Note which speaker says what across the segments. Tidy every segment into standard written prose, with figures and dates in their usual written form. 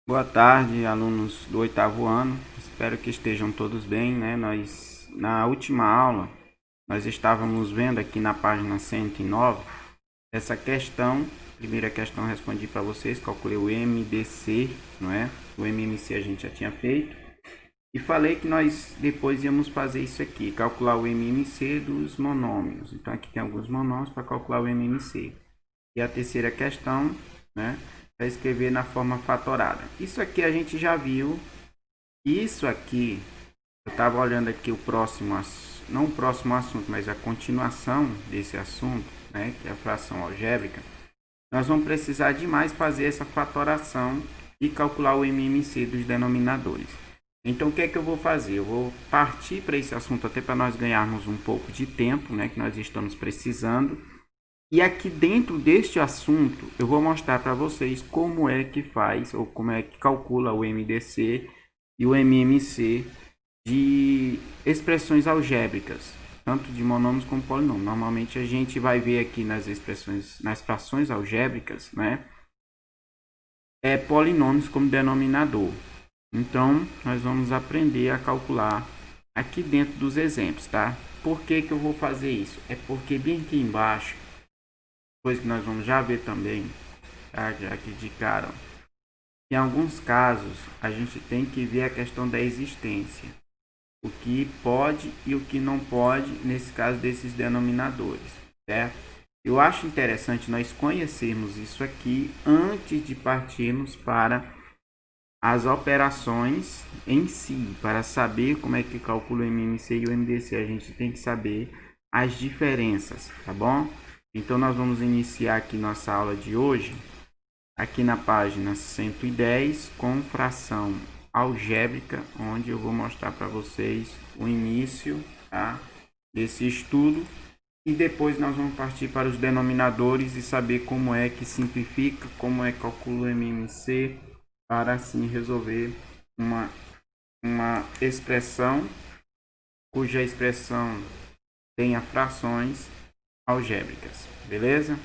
Speaker 1: Boa tarde, alunos do oitavo ano. Espero que estejam todos bem, né? Na última aula, nós estávamos vendo aqui na página 109 essa questão. Primeira questão eu respondi para vocês, calculei o MDC, não é? O MMC a gente já tinha feito. E falei que nós depois íamos fazer isso aqui, calcular o MMC dos monômios. Então aqui tem alguns monômios para calcular o MMC. E a terceira questão, né, é escrever na forma fatorada. Isso aqui a gente já viu. Isso aqui, eu estava olhando aqui o próximo, não o próximo assunto, mas a continuação desse assunto, né, que é a fração algébrica. Nós vamos precisar demais fazer essa fatoração e calcular o MMC dos denominadores. Então, o que é que eu vou fazer? Eu vou partir para esse assunto até para nós ganharmos um pouco de tempo, né, que nós estamos precisando. E aqui dentro deste assunto, eu vou mostrar para vocês como é que faz, ou como é que calcula o MDC e o MMC de expressões algébricas, tanto de monômios como polinômios. Normalmente a gente vai ver aqui nas expressões, nas frações algébricas, né? Polinômios como denominador. Então, nós vamos aprender a calcular aqui dentro dos exemplos, tá? Por que que eu vou fazer isso? É porque bem aqui embaixo, coisa que nós vamos já ver também, tá? Já que indicaram. Em alguns casos, a gente tem que ver a questão da existência. O que pode e o que não pode, nesse caso desses denominadores, certo? Eu acho interessante nós conhecermos isso aqui antes de partirmos para as operações em si, para saber como é que calcula o MMC e o MDC. A gente tem que saber as diferenças, tá bom? Então, nós vamos iniciar aqui nossa aula de hoje, aqui na página 110, com fração algébrica, onde eu vou mostrar para vocês o início, tá, desse estudo. E depois nós vamos partir para os denominadores e saber como é que simplifica, como é que calcula o MMC, para assim resolver uma expressão cuja expressão tenha frações algébricas, beleza?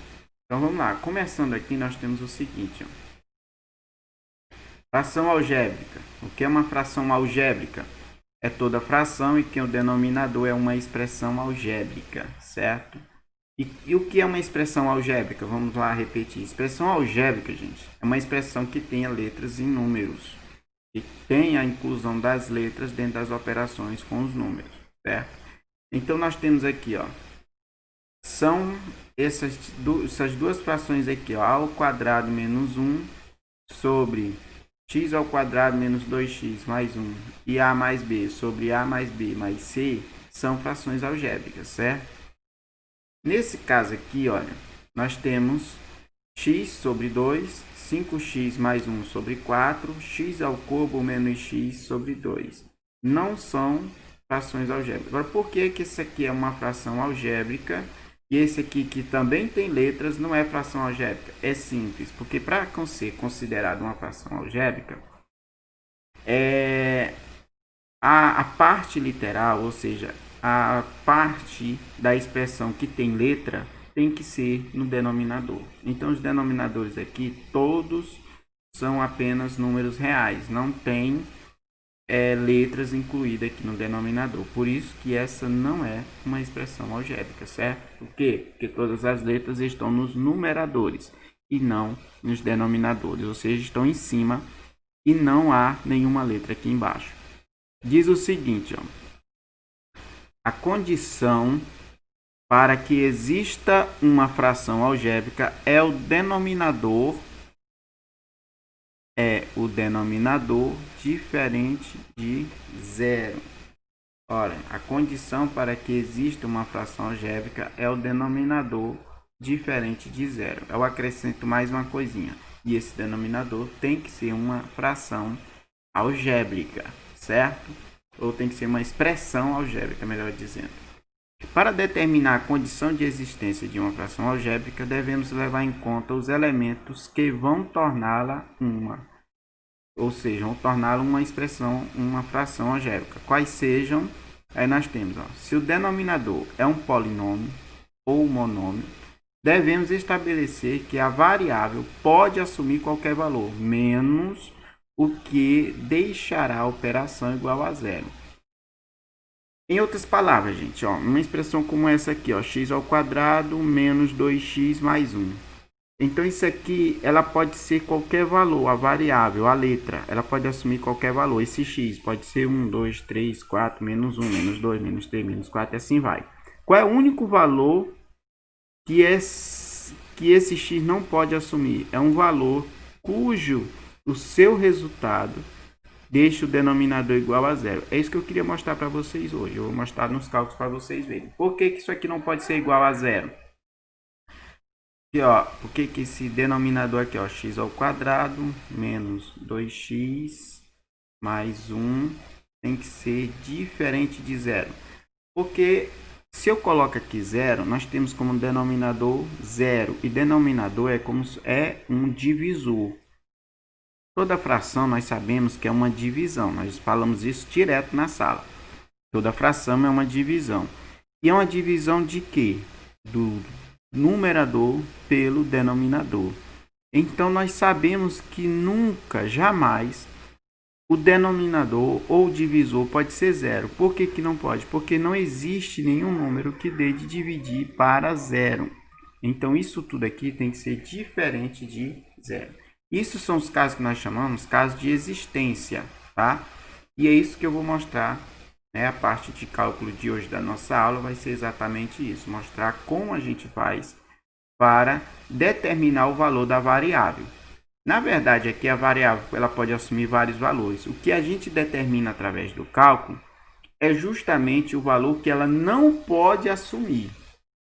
Speaker 1: Então vamos lá, começando aqui nós temos o seguinte, ó. Fração algébrica. O que é uma fração algébrica? É toda fração e que o denominador é uma expressão algébrica, certo? E o que é uma expressão algébrica? Vamos lá repetir. Expressão algébrica, gente, é uma expressão que tenha letras e números. E tem a inclusão das letras dentro das operações com os números, certo? Então nós temos aqui, ó, são essas duas frações aqui, ó, a ao quadrado menos 1 sobre x ao quadrado menos 2x mais 1 e a mais b sobre a mais b mais c são frações algébricas, certo? Nesse caso aqui, olha, nós temos x sobre 2, 5x mais 1 sobre 4, x ao cubo menos x sobre 2. Não são frações algébricas. Agora, por que que esse aqui é uma fração algébrica e esse aqui, que também tem letras, não é fração algébrica? É simples, porque para ser considerado uma fração algébrica, a parte literal, ou seja, a parte da expressão que tem letra, tem que ser no denominador. Então, os denominadores aqui, todos são apenas números reais, não tem letras incluídas aqui no denominador. Por isso que essa não é uma expressão algébrica, certo? Por quê? Porque todas as letras estão nos numeradores e não nos denominadores, ou seja, estão em cima e não há nenhuma letra aqui embaixo. Diz o seguinte, ó, a condição para que exista uma fração algébrica é o denominador diferente de zero. Olha, a condição para que exista uma fração algébrica é o denominador diferente de zero. Eu acrescento mais uma coisinha. E esse denominador tem que ser uma fração algébrica, certo? Ou tem que ser uma expressão algébrica, melhor dizendo. Para determinar a condição de existência de uma fração algébrica, devemos levar em conta os elementos que vão torná-la ou seja, vão torná-la uma expressão, uma fração algébrica. Quais sejam? Aí nós temos, ó, se o denominador é um polinômio ou monômio, devemos estabelecer que a variável pode assumir qualquer valor, menos o que deixará a operação igual a zero. Em outras palavras, gente, ó, uma expressão como essa aqui, ó, x ao quadrado menos 2x mais 1. Então, isso aqui, ela pode ser qualquer valor, a variável, a letra, ela pode assumir qualquer valor. Esse x pode ser 1, 2, 3, 4, menos 1, menos 2, menos 3, menos 4, e assim vai. Qual é o único valor que esse x não pode assumir? É um valor cujo o seu resultado deixa o denominador igual a zero. É isso que eu queria mostrar para vocês hoje. Eu vou mostrar nos cálculos para vocês verem. Por que isso aqui não pode ser igual a zero? Aqui, ó, por que esse denominador aqui, ó, x ao quadrado menos 2x mais 1 tem que ser diferente de zero? Porque se eu coloco aqui zero, nós temos como denominador zero. E denominador é um divisor. Toda fração nós sabemos que é uma divisão. Nós falamos isso direto na sala. Toda fração é uma divisão. E é uma divisão de quê? Do numerador pelo denominador. Então, nós sabemos que nunca, jamais, o denominador ou divisor pode ser zero. Por que que não pode? Porque não existe nenhum número que dê de dividir para zero. Então, isso tudo aqui tem que ser diferente de zero. Isso são os casos que nós chamamos casos de existência, tá? E é isso que eu vou mostrar. A parte de cálculo de hoje da nossa aula vai ser exatamente isso, mostrar como a gente faz para determinar o valor da variável. Na verdade, aqui a variável ela pode assumir vários valores. O que a gente determina através do cálculo é justamente o valor que ela não pode assumir.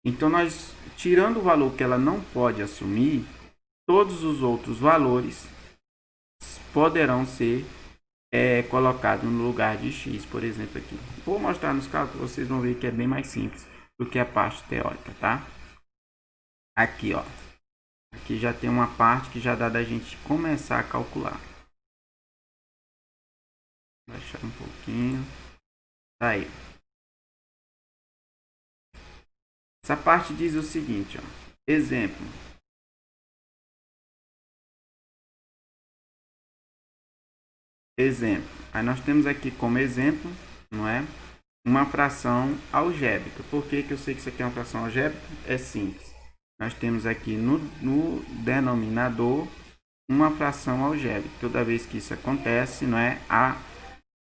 Speaker 1: Então, nós tirando o valor que ela não pode assumir, todos os outros valores poderão ser colocado no lugar de x, por exemplo, aqui. Vou mostrar nos cálculos, vocês vão ver que é bem mais simples do que a parte teórica, tá? Aqui, ó. Aqui já tem uma parte que já dá da gente começar a calcular. Vou baixar um pouquinho. Tá aí. Essa parte diz o seguinte, ó. Exemplo. Exemplo. Aí nós temos aqui como exemplo, não é? Uma fração algébrica. Por que que eu sei que isso aqui é uma fração algébrica? É simples. Nós temos aqui no denominador uma fração algébrica. Toda vez que isso acontece, não é?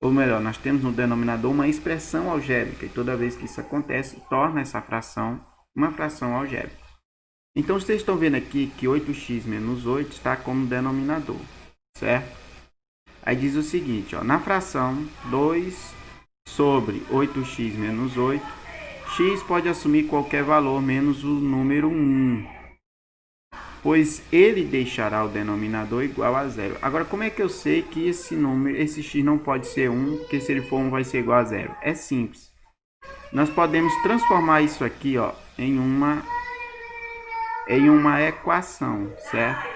Speaker 1: Ou melhor, nós temos no denominador uma expressão algébrica. E toda vez que isso acontece, torna essa fração uma fração algébrica. Então, vocês estão vendo aqui que 8x menos 8 está como denominador, certo? Aí diz o seguinte, ó, na fração 2 sobre 8x menos 8, x pode assumir qualquer valor menos o número 1, pois ele deixará o denominador igual a zero. Agora, como é que eu sei que esse x não pode ser 1, porque se ele for 1 vai ser igual a zero? É simples. Nós podemos transformar isso aqui, ó, em uma equação, certo?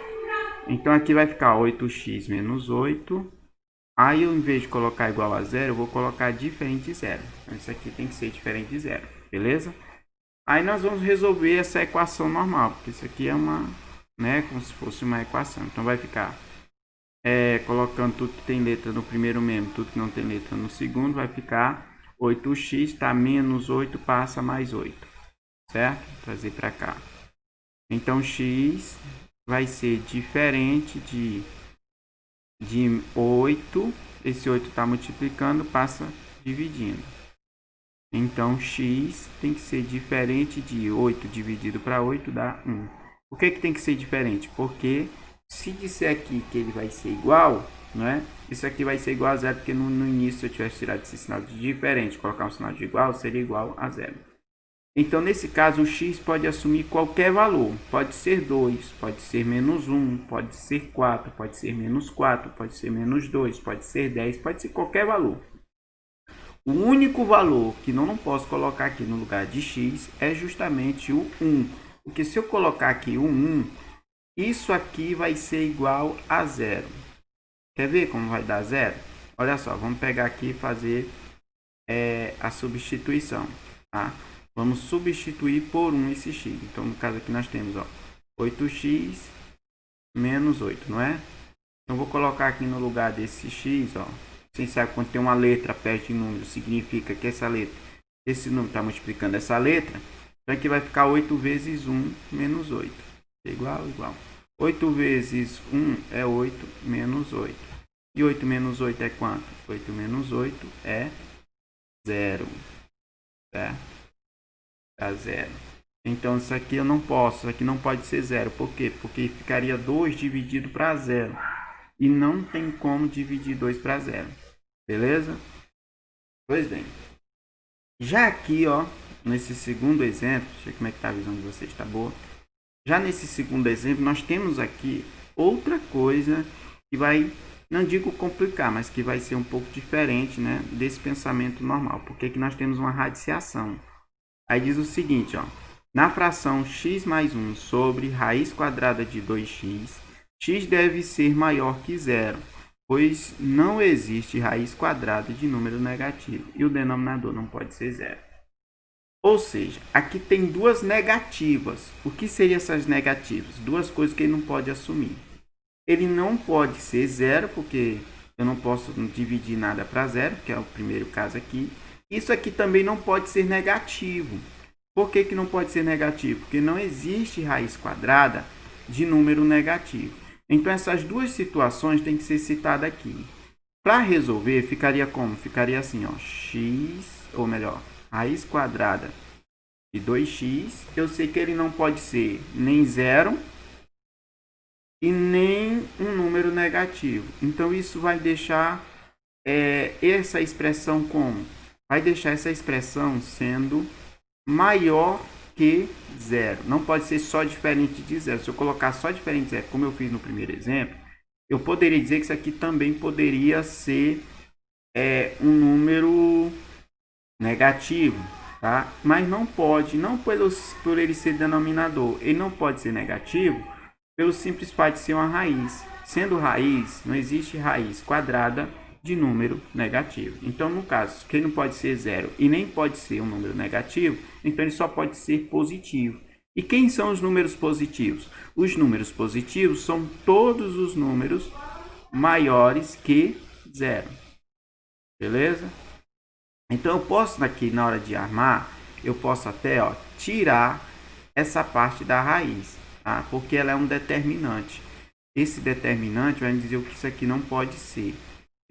Speaker 1: Então, aqui vai ficar 8x menos 8. Aí, eu, em vez de colocar igual a zero, eu vou colocar diferente de zero. Então, isso aqui tem que ser diferente de zero, beleza? Aí, nós vamos resolver essa equação normal, porque isso aqui é uma, né, como se fosse uma equação. Então, vai ficar colocando tudo que tem letra no primeiro membro, tudo que não tem letra no segundo, vai ficar 8x, tá? Menos 8 passa mais 8, certo? Vou trazer para cá. Então, x vai ser diferente de 8. Esse 8 está multiplicando, passa dividindo. Então, x tem que ser diferente de 8 dividido para 8 dá 1. Por que tem que ser diferente? Porque se disser aqui que ele vai ser igual, né? Isso aqui vai ser igual a zero, porque no início, se eu tivesse tirado esse sinal de diferente, colocar um sinal de igual, seria igual a zero. Então, nesse caso, o x pode assumir qualquer valor. Pode ser 2, pode ser menos 1, pode ser 4, pode ser menos 4, pode ser menos 2, pode ser 10, pode ser qualquer valor. O único valor que não posso colocar aqui no lugar de x é justamente o 1. Porque se eu colocar aqui o 1, isso aqui vai ser igual a zero. Quer ver como vai dar zero? Olha só, vamos pegar aqui e fazer a substituição, tá? Vamos substituir por 1 esse x. Então, no caso aqui nós temos, ó, 8x menos 8, não é? Eu vou colocar aqui no lugar desse x, ó. Vocês sabem quando tem uma letra perto de número, significa que esse número está multiplicando essa letra. Então aqui vai ficar 8 vezes 1 menos 8. É igual, igual. 8 vezes 1 é 8 menos 8. E 8 menos 8 é quanto? 8 menos 8 é 0. Certo? Dá 0. Então isso aqui eu não posso, isso aqui não pode ser 0. Por quê? Porque ficaria 2 dividido para 0. E não tem como dividir 2 para 0. Beleza? Pois bem. Já aqui, ó, nesse segundo exemplo, deixa eu ver como é que tá a visão de vocês, tá boa? Já nesse segundo exemplo, nós temos aqui outra coisa que vai, não digo complicar, mas que vai ser um pouco diferente, né, desse pensamento normal. Porque aqui nós temos uma radiciação. Aí diz o seguinte, ó, na fração x mais 1 sobre raiz quadrada de 2x, x deve ser maior que zero, pois não existe raiz quadrada de número negativo e o denominador não pode ser zero. Ou seja, aqui tem duas negativas. O que seriam essas negativas? Duas coisas que ele não pode assumir. Ele não pode ser zero, porque eu não posso dividir nada para zero, que é o primeiro caso aqui. Isso aqui também não pode ser negativo. Por que não pode ser negativo? Porque não existe raiz quadrada de número negativo. Então, essas duas situações têm que ser citadas aqui. Para resolver, ficaria como? Ficaria assim, ó, x, ou melhor, raiz quadrada de 2x. Eu sei que ele não pode ser nem zero e nem um número negativo. Então, isso vai deixar essa expressão como? Vai deixar essa expressão sendo maior que zero. Não pode ser só diferente de zero. Se eu colocar só diferente de zero, como eu fiz no primeiro exemplo, eu poderia dizer que isso aqui também poderia ser um número negativo, tá? Mas não pode, não por ele ser denominador, ele não pode ser negativo pelo simples fato de ser uma raiz. Sendo raiz, não existe raiz quadrada de número negativo. Então, no caso, que ele não pode ser zero e nem pode ser um número negativo, então ele só pode ser positivo. E quem são os números positivos? Os números positivos são todos os números maiores que zero. Beleza? Então, eu posso aqui, na hora de armar, eu posso até tirar essa parte da raiz, tá? Porque ela é um determinante. Esse determinante vai me dizer o que isso aqui não pode ser.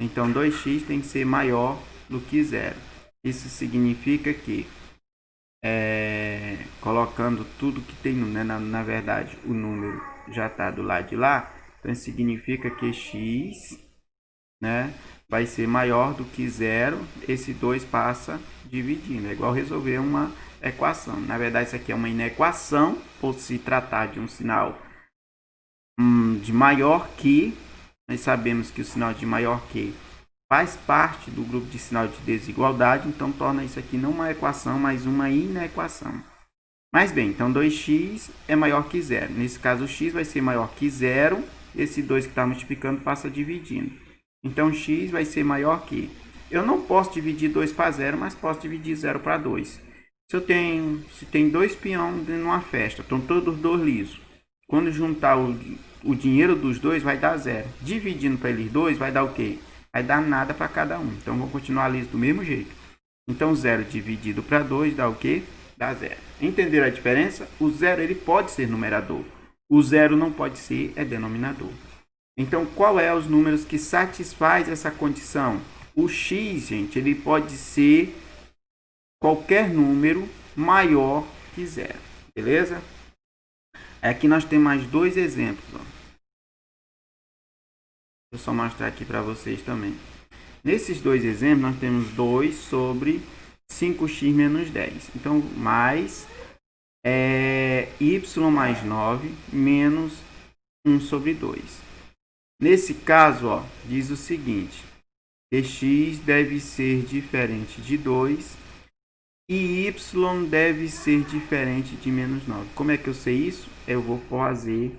Speaker 1: Então, 2x tem que ser maior do que zero. Isso significa que, colocando tudo que tem, né, na verdade, o número já está do lado de lá. Então, isso significa que x, né, vai ser maior do que zero. Esse 2 passa dividindo. É igual resolver uma equação. Na verdade, isso aqui é uma inequação, por se tratar de um sinal de maior que. Nós sabemos que o sinal de maior que faz parte do grupo de sinal de desigualdade, então torna isso aqui não uma equação, mas uma inequação. Mas bem, então 2x é maior que zero. Nesse caso, o x vai ser maior que zero. Esse 2 que está multiplicando passa dividindo. Então, x vai ser maior que... Eu não posso dividir 2 para 0, mas posso dividir 0 para 2. Se tem dois peões numa festa, estão todos dois lisos. Quando juntar o dinheiro dos dois, vai dar 0. Dividindo para eles dois, vai dar o quê? Vai dar nada para cada um. Então, vou continuar liso do mesmo jeito. Então, 0 dividido para 2 dá o quê? Dá 0. Entenderam a diferença? O 0 ele pode ser numerador. O 0 não pode ser denominador. Então, qual é os números que satisfaz essa condição? O x, gente, ele pode ser qualquer número maior que zero. Beleza? Aqui nós temos mais dois exemplos. Ó. Vou só mostrar aqui para vocês também. Nesses dois exemplos, nós temos 2 sobre 5x menos 10. Então, mais y mais 9 menos 1 sobre 2. Nesse caso, ó, diz o seguinte, que x deve ser diferente de 2 e y deve ser diferente de menos 9. Como é que eu sei isso? Eu vou fazer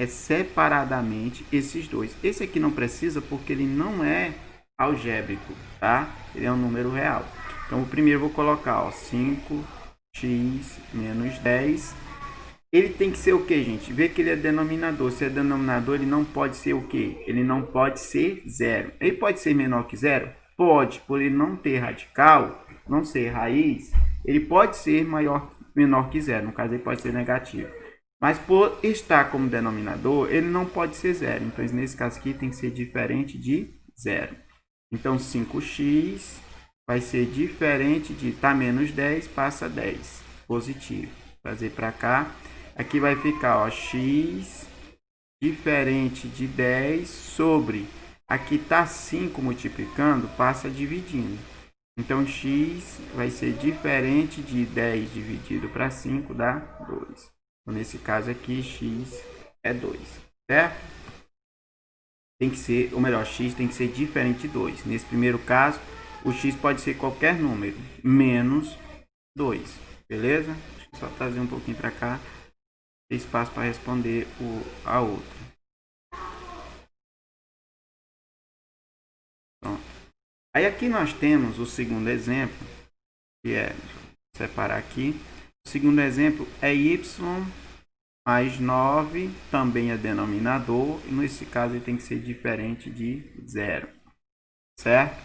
Speaker 1: separadamente esses dois. Esse aqui não precisa porque ele não é algébrico, tá? Ele é um número real. Então, o primeiro eu vou colocar, ó, 5x menos 10 Ele tem que ser o que, gente? Vê que ele é denominador. Se é denominador, ele não pode ser o que? Ele não pode ser zero. Ele pode ser menor que zero? Pode, por ele não ter radical, não ser raiz, ele pode ser menor que zero. No caso, ele pode ser negativo. Mas por estar como denominador, ele não pode ser zero. Então, nesse caso aqui, tem que ser diferente de zero. Então, 5x vai ser diferente de tá menos 10, passa 10. Positivo. Trazer para cá. Aqui vai ficar, ó, x diferente de 10 sobre... Aqui tá 5 multiplicando, passa dividindo. Então, x vai ser diferente de 10 dividido para 5, dá 2. Então, nesse caso aqui, x é 2, certo? Tem que ser, ou melhor, x tem que ser diferente de 2. Nesse primeiro caso, o x pode ser qualquer número, menos 2, beleza? Deixa eu só trazer um pouquinho para cá, tem espaço para responder a outra. Pronto. Aí aqui nós temos o segundo exemplo, que é, deixa eu separar aqui, o segundo exemplo é y mais 9, também é denominador, e nesse caso ele tem que ser diferente de 0, certo?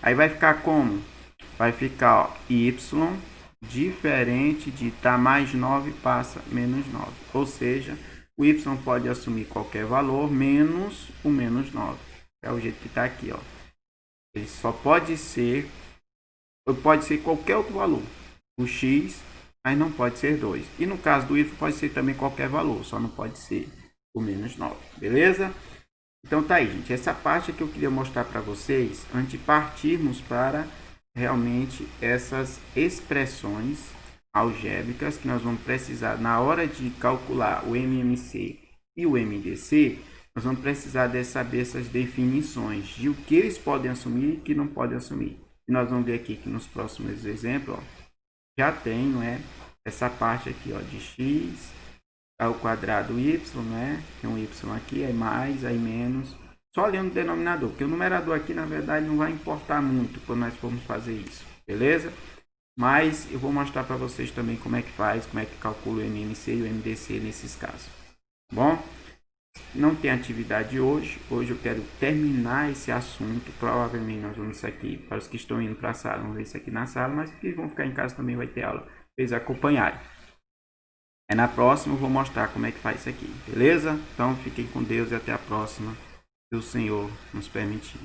Speaker 1: Aí vai ficar como? Vai ficar, ó, y diferente de tá mais 9 passa menos 9. Ou seja, o y pode assumir qualquer valor menos o menos 9. É o jeito que está aqui, ó. Ele só pode ser qualquer outro valor. O x, mas não pode ser 2. E no caso do y pode ser também qualquer valor, só não pode ser o menos 9. Beleza? Então tá aí, gente. Essa parte é que eu queria mostrar para vocês antes de partirmos para realmente essas expressões algébricas que nós vamos precisar na hora de calcular o MMC e o MDC. Nós vamos precisar de saber essas definições de o que eles podem assumir e o que não podem assumir. E nós vamos ver aqui que nos próximos exemplos, ó, já tem, não é? Essa parte aqui, ó, de x ao quadrado y, né? Tem um y aqui, aí mais, aí menos. Só olhando o denominador, porque o numerador aqui, na verdade, não vai importar muito quando nós formos fazer isso, beleza? Mas eu vou mostrar para vocês também como é que faz, como é que calcula o MMC e o MDC nesses casos. Bom, não tem atividade hoje. Hoje eu quero terminar esse assunto. Provavelmente nós vamos isso aqui, para os que estão indo para a sala, vamos ver isso aqui na sala, mas que vão ficar em casa também vai ter aula, para eles acompanharem. Aí na próxima eu vou mostrar como é que faz isso aqui, beleza? Então fiquem com Deus e até a próxima, se o Senhor nos permitir.